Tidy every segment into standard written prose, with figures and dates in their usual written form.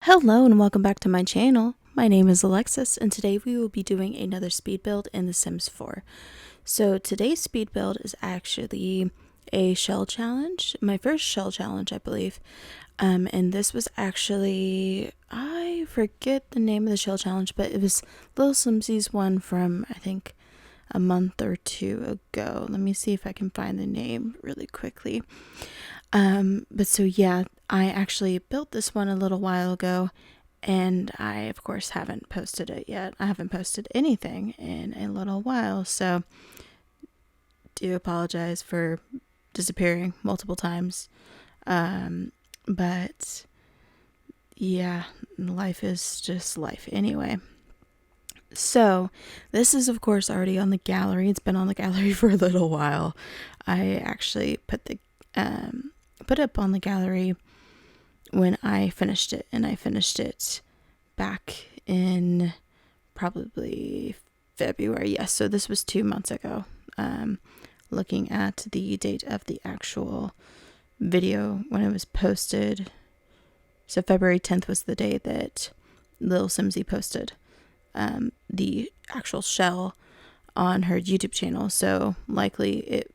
Hello and welcome back to my channel. My name is Alexis and today we will be doing another speed build in The Sims 4. So today's speed build is actually a shell challenge, my first shell challenge I believe. And this was actually, I forget the name of the shell challenge, but it was Little Simsies one from I think a month or two ago. Let me see if I can find the name really quickly. But so yeah, I actually built this one a little while ago and I of course haven't posted it yet. I haven't posted anything in a little while, so do apologize for disappearing multiple times. But yeah, life is just life anyway. So this is of course already on the gallery. It's been on the gallery for a little while. I actually put up on the gallery when I finished it, and I finished it back in probably February. Yes, so this was 2 months ago. Looking at the date of the actual video when it was posted. So February 10th was the day that Little Simsy posted the actual shell on her YouTube channel. So likely it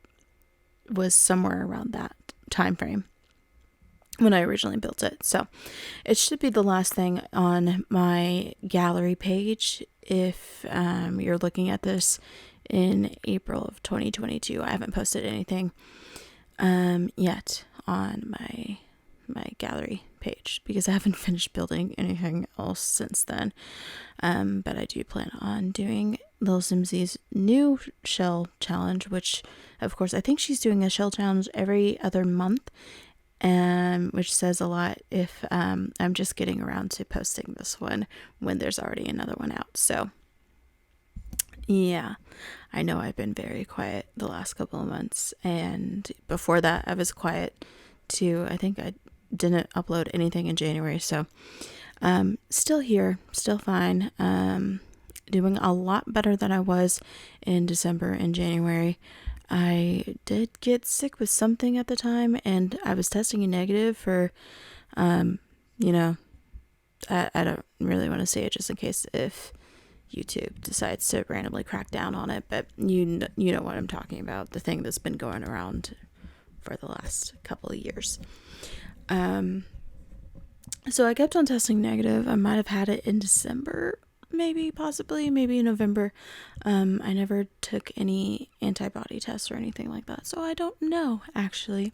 was somewhere around that time frame when I originally built it. So it should be the last thing on my gallery page if you're looking at this in April of 2022. I haven't posted anything yet on my gallery page because I haven't finished building anything else since then. But I do plan on doing Little Simsy's new shell challenge, which of course I think she's doing a shell challenge every other month, which says a lot if I'm just getting around to posting this one when there's already another one out. So yeah, I know I've been very quiet the last couple of months, and before that I was quiet too. I think I didn't upload anything in January, so still here, still fine. Doing a lot better than I was in December and January. I did get sick with something at the time, and I was testing negative for, I don't really want to say it just in case if YouTube decides to randomly crack down on it, but you know what I'm talking about, the thing that's been going around for the last couple of years. So I kept on testing negative. I might have had it in December, maybe in November. I never took any antibody tests or anything like that, so I don't know actually.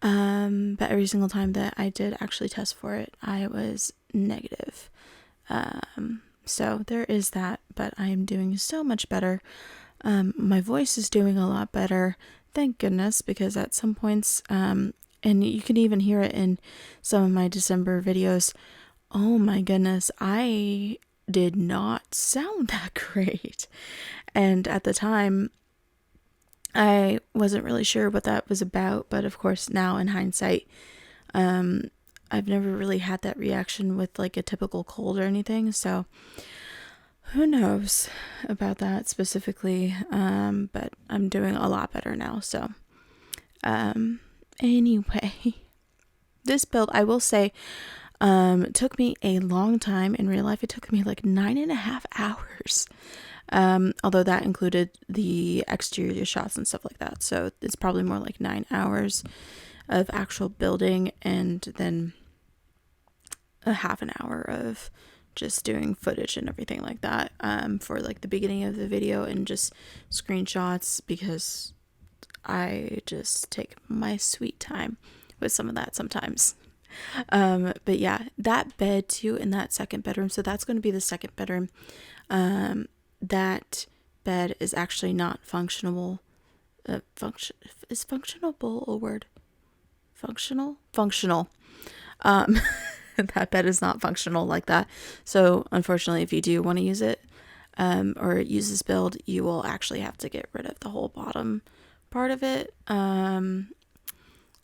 But every single time that I did actually test for it, I was negative. So there is that, but I am doing so much better. My voice is doing a lot better, thank goodness, because at some points, and you can even hear it in some of my December videos, oh my goodness, I did not sound that great. And at the time, I wasn't really sure what that was about, but of course now in hindsight, I've never really had that reaction with like a typical cold or anything, so who knows about that specifically. But I'm doing a lot better now. So anyway, this build, I will say, took me a long time. In real life it took me like 9.5 hours, although that included the exterior shots and stuff like that, so it's probably more like 9 hours of actual building, and then a half an hour of just doing footage and everything like that, for like the beginning of the video and just screenshots, because I just take my sweet time with some of that sometimes. But yeah, that bed too in that second bedroom, so that's going to be the second bedroom. That bed is actually not functional. Is functionable a word? Functional. That bed is not functional like that. So unfortunately, if you do want to use it, or use this build, you will actually have to get rid of the whole bottom part of it.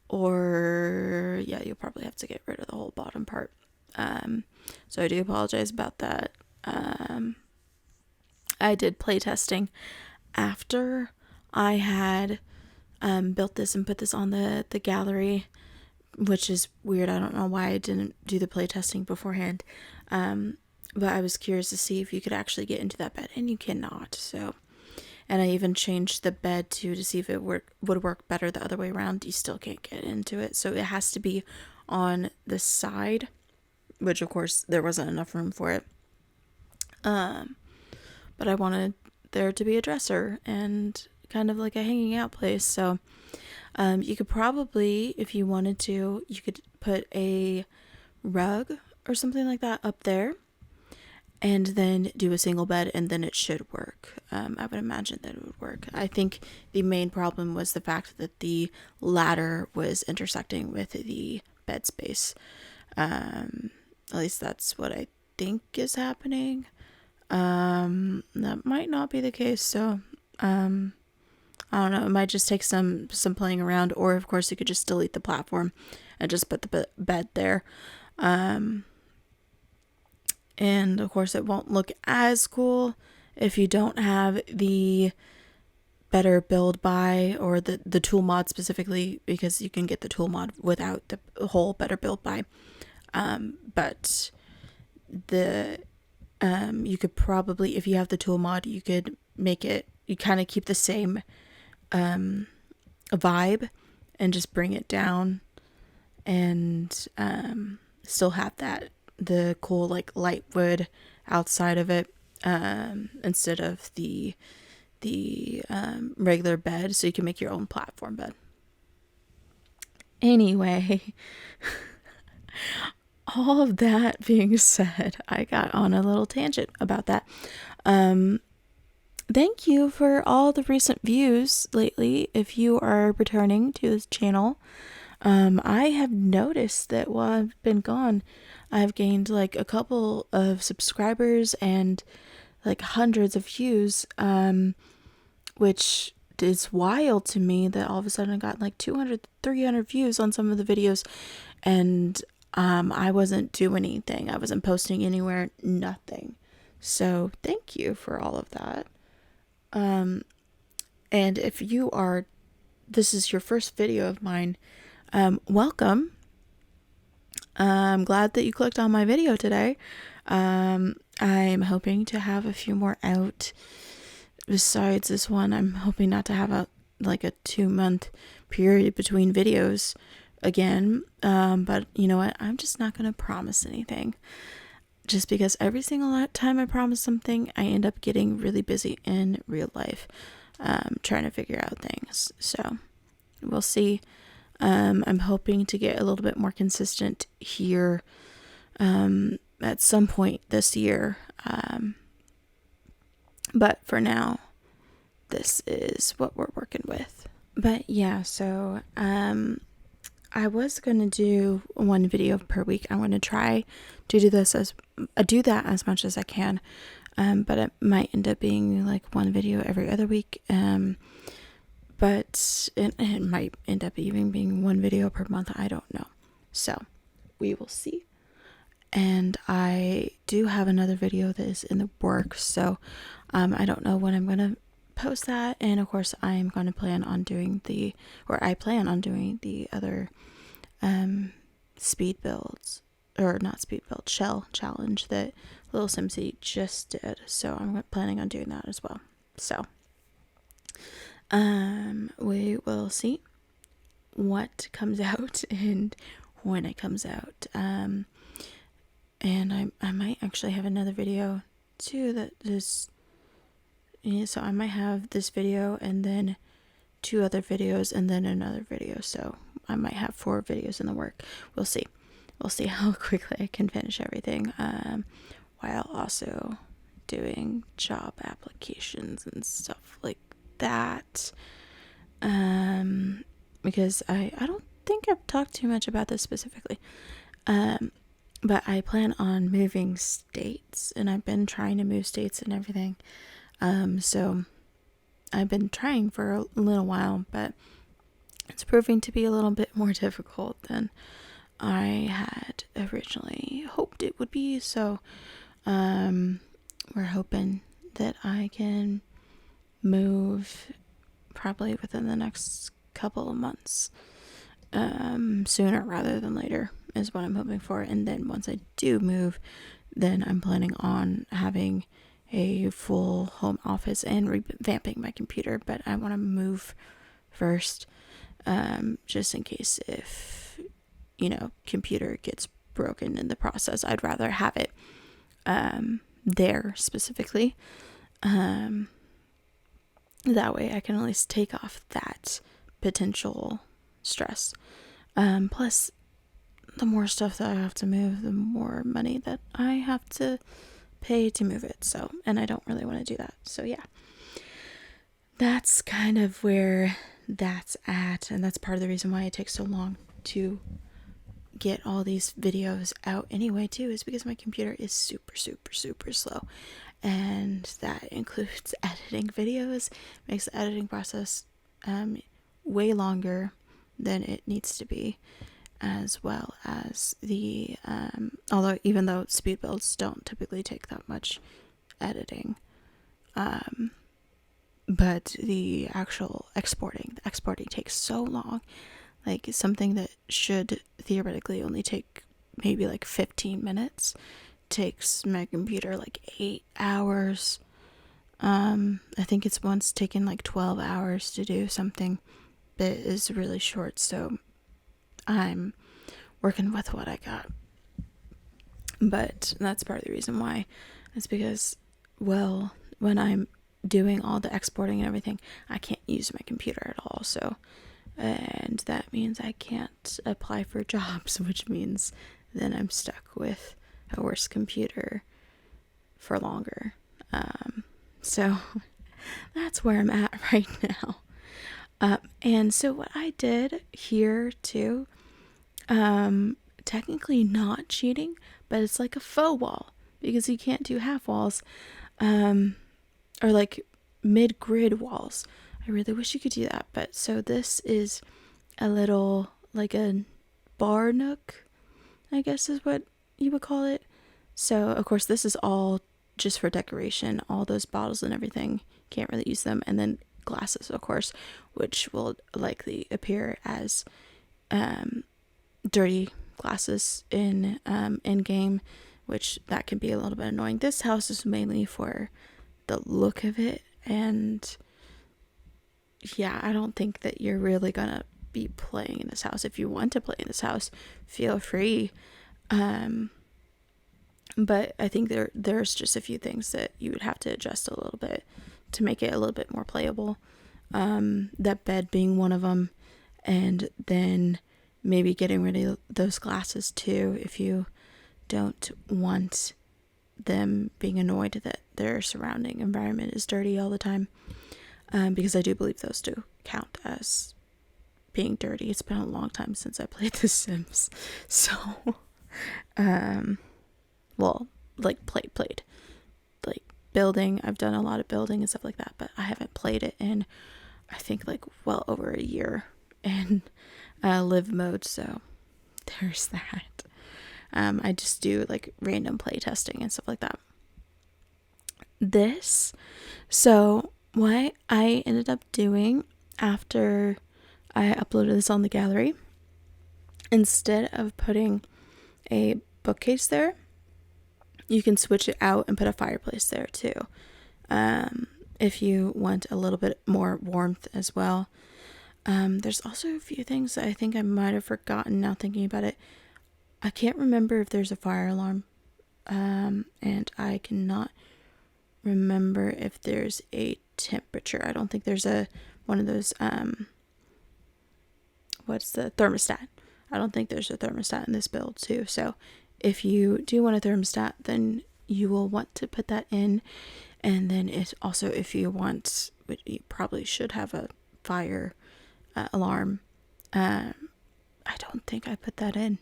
Or yeah, you'll probably have to get rid of the whole bottom part. So I do apologize about that. I did play testing after I had built this and put this on the gallery, which is weird. I don't know why I didn't do the play testing beforehand. But I was curious to see if you could actually get into that bed, and you cannot. So, and I even changed the bed to see if it would work better the other way around. You still can't get into it. So it has to be on the side, which of course there wasn't enough room for it. But I wanted there to be a dresser and kind of like a hanging out place. So you could probably, if you wanted to, you could put a rug or something like that up there and then do a single bed, and then it should work. I would imagine that it would work. I think the main problem was the fact that the ladder was intersecting with the bed space. At least that's what I think is happening. That might not be the case, so I don't know, it might just take some playing around, or of course you could just delete the platform and just put the bed there. And of course it won't look as cool if you don't have the better build by, or the tool mod specifically, because you can get the tool mod without the whole better build by. But you could probably, if you have the tool mod, you could make it, you kind of keep the same vibe and just bring it down and still have that the cool like light wood outside of it, instead of the regular bed, so you can make your own platform bed. Anyway, all of that being said, I got on a little tangent about that. Thank you for all the recent views lately. If you are returning to this channel, I have noticed that while I've been gone, I've gained like a couple of subscribers and like hundreds of views, which is wild to me that all of a sudden I got like 200, 300 views on some of the videos, and I wasn't doing anything. I wasn't posting anywhere, nothing. So thank you for all of that. And if this is your first video of mine, welcome. I'm glad that you clicked on my video today. I'm hoping to have a few more out besides this one. I'm hoping not to have a 2-month period between videos again. But you know what? I'm just not going to promise anything. Just because every single time I promise something, I end up getting really busy in real life, trying to figure out things. So we'll see. I'm hoping to get a little bit more consistent here at some point this year. But for now, this is what we're working with. But yeah, so I was going to do one video per week. I want to try to do that as much as I can. But it might end up being like one video every other week. But it might end up even being one video per month. I don't know. So we will see. And I do have another video that is in the works. So I don't know when I'm going to post that. And of course, I plan on doing the other speed builds, or not speed build, shell challenge that Little Simsy just did. So I'm planning on doing that as well. So we will see what comes out and when it comes out. And I might actually have another video too that is, so I might have this video and then 2 other videos and then another video. So I might have 4 videos in the work. We'll see how quickly I can finish everything, while also doing job applications and stuff like that. Because I don't think I've talked too much about this specifically. But I plan on moving states, and I've been trying to move states and everything. So I've been trying for a little while, but it's proving to be a little bit more difficult than I had originally hoped it would be. So we're hoping that I can move probably within the next couple of months, sooner rather than later is what I'm hoping for. And then once I do move, then I'm planning on having a full home office and revamping my computer, but I want to move first, just in case if, computer gets broken in the process. I'd rather have it there specifically. That way I can at least take off that potential stress. Plus, the more stuff that I have to move, the more money that I have to pay to move it. So, and I don't really want to do that. So yeah, that's kind of where that's at. And that's part of the reason why it takes so long to get all these videos out anyway too, is because my computer is super slow, and that includes editing videos. Makes the editing process way longer than it needs to be, as well as the even though speed builds don't typically take that much editing, but the actual exporting takes so long. Like, something that should theoretically only take maybe like 15 minutes takes my computer like 8 hours. I think it's once taken like 12 hours to do something that is really short. So I'm working with what I got. But that's part of the reason why. It's because, well, when I'm doing all the exporting and everything, I can't use my computer at all. So, and that means I can't apply for jobs, which means then I'm stuck with a worse computer for longer. So that's where I'm at right now. And so what I did here too, technically not cheating, but it's like a faux wall, because you can't do half walls, or like mid-grid walls. I really wish you could do that. But so this is a little, like a bar nook, I guess is what you would call it. So of course this is all just for decoration. All those bottles and everything, can't really use them. And then glasses, of course, which will likely appear as dirty glasses in game, which that can be a little bit annoying. This house is mainly for the look of it, and yeah, I don't think that you're really gonna be playing in this house. If you want to play in this house, feel free. But I think there's just a few things that you would have to adjust a little bit to make it a little bit more playable. That bed being one of them, and then maybe getting rid of those glasses too, if you don't want them being annoyed that their surrounding environment is dirty all the time. Because I do believe those do count as being dirty. It's been a long time since I played The Sims, so well, like played like building. I've done a lot of building and stuff like that, but I haven't played it in, I think, like well over a year in live mode. So there's that. I just do like random play testing and stuff like that. So what I ended up doing after I uploaded this on the gallery, instead of putting a bookcase there, you can switch it out and put a fireplace there too, if you want a little bit more warmth as well. There's also a few things that I think I might have forgotten now thinking about it. I can't remember if there's a fire alarm, and I cannot remember if there's a temperature. I don't think there's one of those what's the thermostat. I don't think there's a thermostat in this build too. So if you do want a thermostat, then you will want to put that in. And then it's also, if you want, which you probably should have a fire alarm. I don't think I put that in.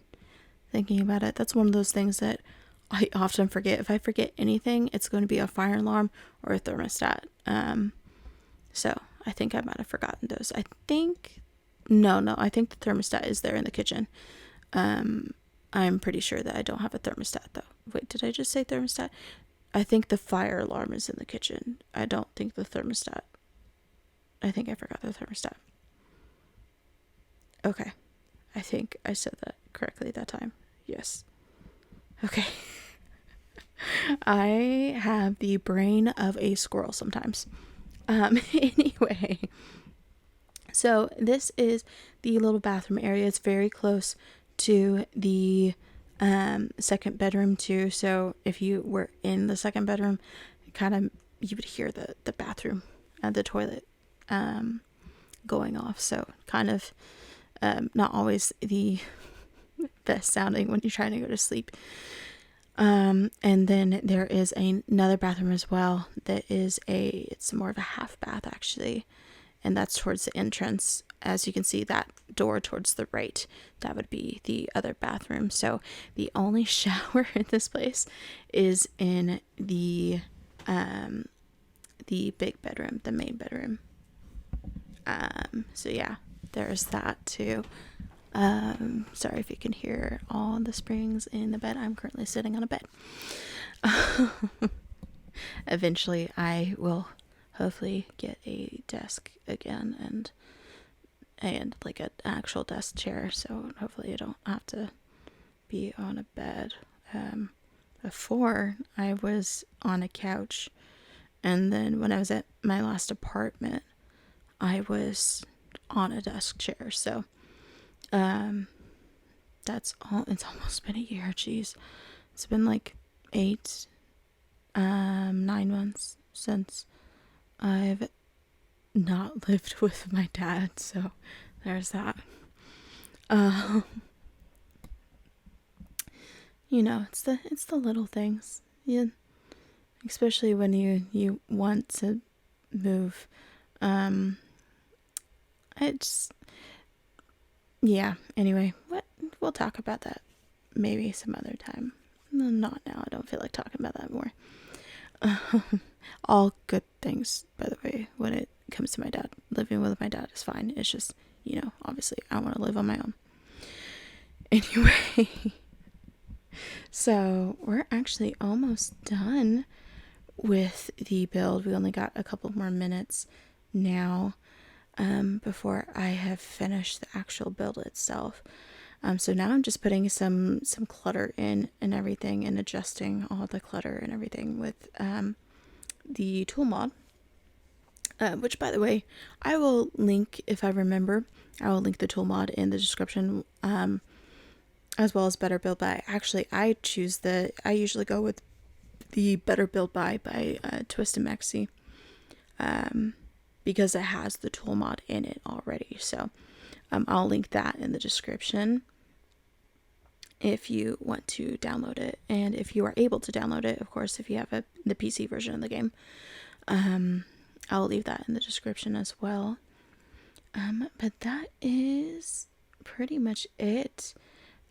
Thinking about it, that's one of those things that I often forget. If I forget anything, it's going to be a fire alarm or a thermostat. So I think I might have forgotten those. I think the thermostat is there in the kitchen. I'm pretty sure that I don't have a thermostat though. Wait, did I just say thermostat? I think the fire alarm is in the kitchen. I don't think the thermostat. I think I forgot the thermostat. Okay. I think I said that correctly that time. Yes. Okay. I have the brain of a squirrel sometimes. Anyway. So this is the little bathroom area. It's very close to the second bedroom too. So if you were in the second bedroom, kind of you would hear the bathroom, the toilet going off. So kind of not always the best sounding when you're trying to go to sleep. And then there is another bathroom as well that is it's more of a half bath actually, and that's towards the entrance. As you can see, that door towards the right, that would be the other bathroom. So the only shower in this place is in the big bedroom, the main bedroom. So yeah, there's that too. Sorry if you can hear all the springs in the bed. I'm currently sitting on a bed. Eventually I will hopefully get a desk again and like an actual desk chair, so hopefully I don't have to be on a bed. Before I was on a couch, and then when I was at my last apartment I was on a desk chair. So that's all. It's almost been a year. Jeez, it's been like 9 months since I've not lived with my dad. So there's that. It's the little things. Yeah, especially when you want to move. Anyway, we'll talk about that maybe some other time. Not now. I don't feel like talking about that more. All good things, by the way, when it comes to my dad. Living with my dad is fine. It's just, obviously I want to live on my own. Anyway, so we're actually almost done with the build. We only got a couple more minutes now before I have finished the actual build itself. So now I'm just putting some clutter in and everything, and adjusting all the clutter and everything with the tool mod, which, by the way, I will link, if I remember, I will link the tool mod in the description, as well as Better Build By. Actually, I usually go with the Better Build By Twisted Maxi, because it has the tool mod in it already. So I'll link that in the description if you want to download it, and if you are able to download it, of course, if you have the PC version of the game, I'll leave that in the description as well. But that is pretty much it.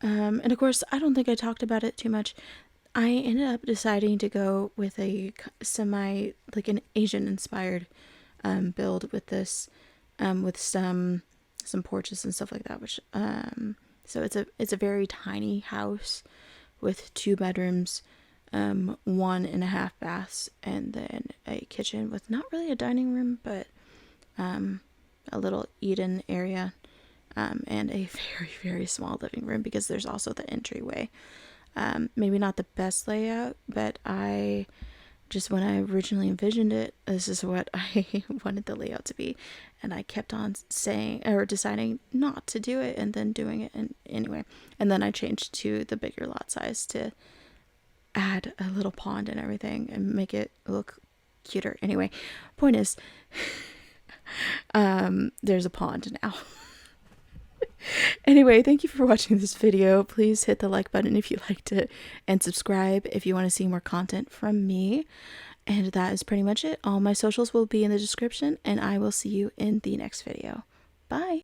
And of course, I don't think I talked about it too much. I ended up deciding to go with a like an Asian inspired build with this, with some porches and stuff like that, which so it's a very tiny house with 2 bedrooms, 1.5 baths, and then a kitchen with not really a dining room, but a little eat-in area, and a very, very small living room, because there's also the entryway. Maybe not the best layout, but when I originally envisioned it, this is what I wanted the layout to be, and I kept on deciding not to do it, and then doing it anyway. And then I changed to the bigger lot size to add a little pond and everything and make it look cuter. Anyway, point is, there's a pond now. Anyway, thank you for watching this video. Please hit the like button if you liked it, and subscribe if you want to see more content from me. And that is pretty much it. All my socials will be in the description, and I will see you in the next video. Bye!